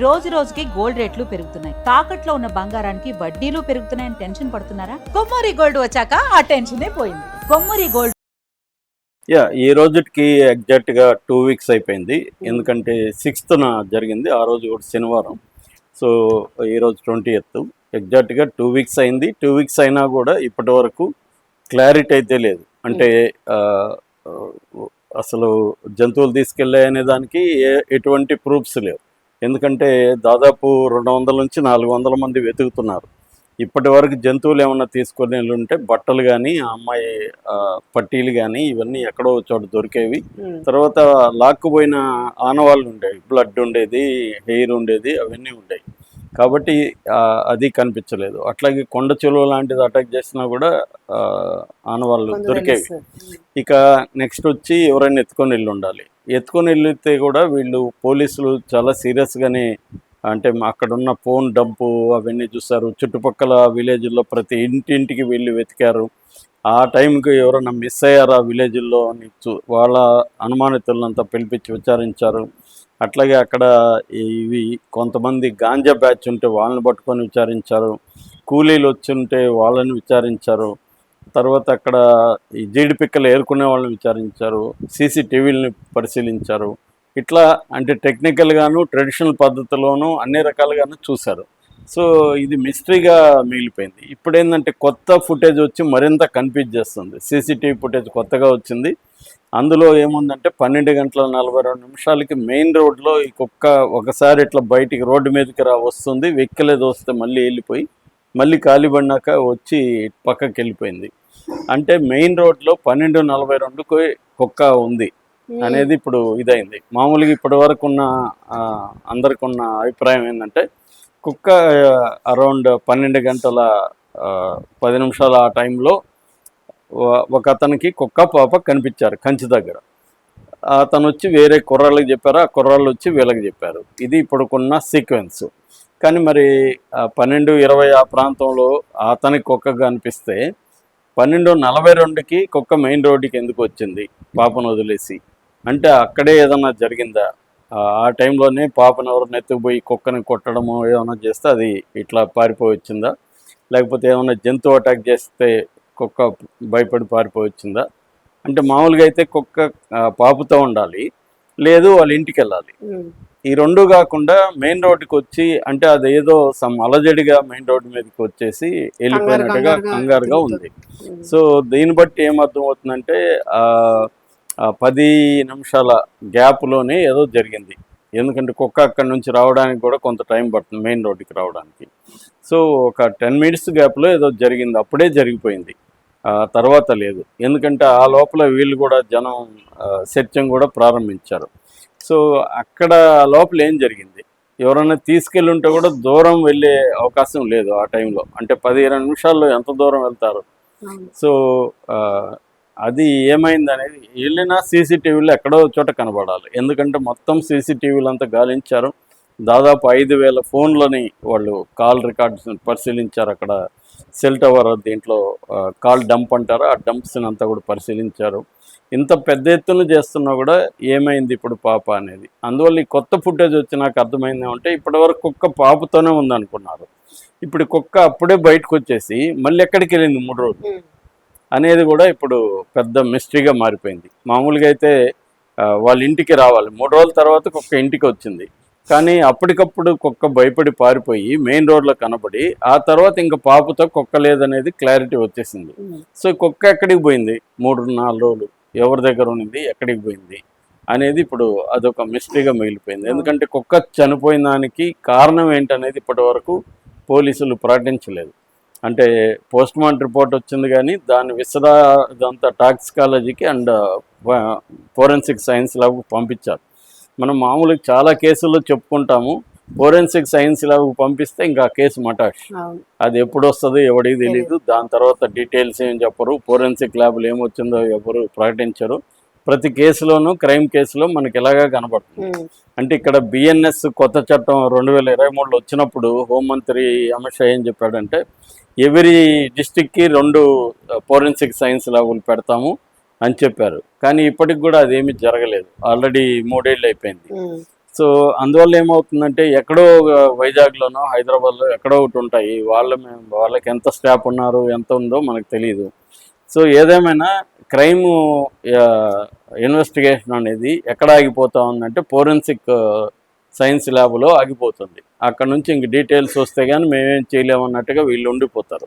రోజు రోజుకి గోల్డ్ రేట్లు పెరుగుతున్నాయి. తాకట్లో ఉన్న బంగారానికి వడ్డీలు పెరుగుతున్నాయని టెన్షన్ పడుతున్నారా? కొమ్మూరి గోల్డ్ వచ్చాక ఆ టెన్షనే పోయింది. కొమ్మూరి గోల్డ్ ఈ రోజుకి ఎగ్జాక్ట్గా 2 వీక్స్ అయిపోయింది. ఎందుకంటే 6th జరిగింది, ఆ రోజు కూడా శనివారం. సో ఈరోజు 20th, ఎగ్జాక్ట్గా 2 వీక్స్ అయింది. 2 వీక్స్ అయినా కూడా ఇప్పటి వరకు క్లారిటీ అయితే లేదు. అంటే అసలు జంతువులు తీసుకెళ్ళాయనే దానికి ఎటువంటి ప్రూఫ్స్ లేవు. ఎందుకంటే దాదాపు 200 నుంచి 400 మంది వెతుకుతున్నారు. ఇప్పటి వరకు జంతువులు ఏమన్నా తీసుకొని ఉంటే బట్టలు కానీ, ఆ అమ్మాయి పట్టీలు కానీ ఇవన్నీ ఎక్కడో చోట దొరికేవి. తర్వాత లాక్కుపోయిన ఆనవాళ్ళు ఉండేవి, బ్లడ్ ఉండేది, హెయిర్ ఉండేది, అవన్నీ ఉండేవి. కాబట్టి అది కనిపించలేదు. అట్లాగే కొండ చెలువ లాంటిది అటాక్ చేసినా కూడా ఆనవాళ్ళు దొరికేవి. ఇక నెక్స్ట్ వచ్చి ఎవరైనా ఎత్తుకొని వెళ్ళి ఉండాలి. ఎత్తుకొని వెళ్తే కూడా వీళ్ళు పోలీసులు చాలా సీరియస్గానే, అంటే అక్కడ ఉన్న ఫోన్ డంపు అవన్నీ చూస్తారు. చుట్టుపక్కల విలేజ్లో ప్రతి ఇంటింటికి వెళ్ళి వెతికారు. ఆ టైంకి ఎవరైనా మిస్ అయ్యారా విలేజ్లో అని వాళ్ళ అనుమానితులంతా పిలిపించి విచారించారు. అట్లాగే అక్కడ ఇవి కొంతమంది గాంజా బ్యాచ్ ఉంటే వాళ్ళని పట్టుకొని విచారించారు. కూలీలు వచ్చి ఉంటే వాళ్ళని విచారించారు. తర్వాత అక్కడ ఈ జీడి పిక్కలు ఏరుకునే వాళ్ళని విచారించారు. సీసీటీవీలని పరిశీలించారు. ఇట్లా అంటే టెక్నికల్గాను, ట్రెడిషనల్ పద్ధతిలోనూ అన్ని రకాలుగాను చూశారు. సో ఇది మిస్టరీగా మిగిలిపోయింది. ఇప్పుడు ఏంటంటే కొత్త ఫుటేజ్ వచ్చి మరింత కన్ఫ్యూజ్ చేస్తుంది. సీసీటీవీ ఫుటేజ్ కొత్తగా వచ్చింది. అందులో ఏముందంటే 12:42 మెయిన్ రోడ్లో ఈ కుక్క ఒకసారి ఇట్లా బయటికి రోడ్డు మీదకి వస్తుంది, వెక్కిలేదు వస్తే మళ్ళీ వెళ్ళిపోయి మళ్ళీ కాలిబడినాక వచ్చి పక్కకి వెళ్ళిపోయింది. అంటే మెయిన్ రోడ్లో 12:42కు కుక్క ఉంది అనేది ఇప్పుడు ఇదైంది. మామూలుగా ఇప్పటి వరకు ఉన్న అందరికి ఉన్న అభిప్రాయం ఏంటంటే కుక్క అరౌండ్ 12:10 ఆ టైంలో ఒక అతనికి కుక్క పాప కనిపించారు కంచి దగ్గర. అతను వచ్చి వేరే కుర్రాళ్ళకి చెప్పారు, ఆ కుర్రాళ్ళు వచ్చి వీళ్ళకి చెప్పారు. ఇది ఇప్పుడుకున్న సీక్వెన్స్. కానీ మరి 12:20 ఆ ప్రాంతంలో అతనికి కుక్క కనిపిస్తే 12:42కి కుక్క మెయిన్ రోడ్డుకి ఎందుకు వచ్చింది పాపను వదిలేసి? అంటే అక్కడే ఏదన్నా జరిగిందా? ఆ టైంలోనే పాపను ఎవరైనా ఎత్తుకుపోయి కుక్కని కొట్టడము ఏమైనా చేస్తే అది ఇట్లా పారిపోయి వచ్చిందా? లేకపోతే ఏమైనా జంతువు అటాక్ చేస్తే కుక్క భయపడి పారిపోయి వచ్చిందా? అంటే మామూలుగా అయితే కుక్క పాపుతో ఉండాలి, లేదు వాళ్ళ ఇంటికి వెళ్ళాలి. ఈ రెండు కాకుండా మెయిన్ రోడ్డుకి వచ్చి, అంటే అదేదో అలజడిగా మెయిన్ రోడ్డు మీదకి వచ్చేసి వెళ్ళిపోయినట్టుగా కంగారుగా ఉంది. సో దీన్ని బట్టి ఏమర్థం అవుతుందంటే 10 నిమిషాల గ్యాప్లోనే ఏదో జరిగింది. ఎందుకంటే కుక్క అక్కడి నుంచి రావడానికి కూడా కొంత టైం పడుతుంది మెయిన్ రోడ్డుకి రావడానికి. సో ఒక 10 minutes గ్యాప్లో ఏదో జరిగింది, అప్పుడే జరిగిపోయింది, తర్వాత లేదు. ఎందుకంటే ఆ లోపల వీళ్ళు కూడా జనం సెర్చింగ్ కూడా ప్రారంభించారు. సో అక్కడ లోపల ఏం జరిగింది, ఎవరైనా తీసుకెళ్ళి ఉంటే కూడా దూరం వెళ్ళే అవకాశం లేదు ఆ టైంలో. అంటే 15 నిమిషాల్లో ఎంత దూరం వెళ్తారు? సో అది ఏమైంది అనేది వెళ్ళినా సీసీటీవీలో ఎక్కడో చోట కనబడాలి. ఎందుకంటే మొత్తం సీసీటీవీలు అంతా గాలించారు. దాదాపు 5,000 ఫోన్లని వాళ్ళు కాల్ రికార్డ్స్ పరిశీలించారు. అక్కడ సెల్ టవర్ దీంట్లో కాల్ డంప్ అంటారు, ఆ డంప్స్ని అంతా కూడా పరిశీలించారు. ఇంత పెద్ద ఎత్తున చేస్తున్నా కూడా ఏమైంది ఇప్పుడు పాప అనేది. అందువల్ల ఈ కొత్త ఫుటేజ్ వచ్చి నాకు అర్థమైంది ఏమంటే ఇప్పటివరకు కుక్క పాపతోనే ఉందనుకున్నారు. ఇప్పుడు కుక్క అప్పుడే బయటకు వచ్చేసి మళ్ళీ ఎక్కడికి వెళ్ళింది 3 రోజులు అనేది కూడా ఇప్పుడు పెద్ద మిస్టరీగా మారిపోయింది. మామూలుగా అయితే వాళ్ళ ఇంటికి రావాలి, 3 రోజుల తర్వాత కుక్క ఇంటికి వచ్చింది. కానీ అప్పటికప్పుడు కుక్క భయపడి పారిపోయి మెయిన్ రోడ్లో కనబడి ఆ తర్వాత ఇంకా పాపతో కుక్క లేదనేది క్లారిటీ వచ్చేసింది. సో కుక్క ఎక్కడికి పోయింది 3-4 రోజులు, ఎవరి దగ్గర ఉన్నది, ఎక్కడికి పోయింది అనేది ఇప్పుడు అదొక మిస్టరీగా మిగిలిపోయింది. ఎందుకంటే కుక్క చనిపోయిన దానికి కారణం ఏంటనేది ఇప్పటి వరకు పోలీసులు ప్రకటించలేదు. అంటే పోస్ట్ మార్టం రిపోర్ట్ వచ్చింది కానీ దాని ఇదంతా టాక్సికాలజీకి అండ్ ఫోరెన్సిక్ సైన్స్ ల్యాబ్ పంపించారు. మనం మామూలుగా చాలా కేసుల్లో చెప్పుకుంటాము, ఫోరెన్సిక్ సైన్స్ ల్యాబ్ పంపిస్తే ఇంకా కేసు మటాష్. అది ఎప్పుడు వస్తుందో ఎవడికి తెలియదు. దాని తర్వాత డీటెయిల్స్ ఏం చెప్పరు, ఫోరెన్సిక్ ల్యాబ్లు ఏమొచ్చిందో ఎవరు ప్రకటించరు. ప్రతి కేసులోనూ క్రైమ్ కేసులో మనకి ఎలాగా కనబడుతుంది. అంటే ఇక్కడ బిఎన్ఎస్ కొత్త చట్టం 2023లో వచ్చినప్పుడు హోంమంత్రి అమిత్ షా ఏం చెప్పాడంటే ఎవరీ డిస్టిక్కి 2 ఫోరెన్సిక్ సైన్స్ ల్యాబులు పెడతాము అని చెప్పారు. కానీ ఇప్పటికి కూడా అదేమీ జరగలేదు. ఆల్రెడీ 3 ఏళ్ళు అయిపోయింది. సో అందువల్ల ఏమవుతుందంటే ఎక్కడో వైజాగ్లోనో హైదరాబాద్లో ఎక్కడో ఒకటి ఉంటాయి, వాళ్ళకి ఎంత స్టాఫ్ ఉన్నారు ఎంత ఉందో మనకు తెలియదు. సో ఏదేమైనా క్రైమ్ ఇన్వెస్టిగేషన్ అనేది ఎక్కడ ఆగిపోతా ఉందంటే ఫోరెన్సిక్ సైన్స్ ల్యాబ్లో ఆగిపోతుంది. అక్కడ నుంచి ఇంక డీటెయిల్స్ వస్తే కానీ మేమేం చేయలేమన్నట్టుగా వీళ్ళు ఉండిపోతారు.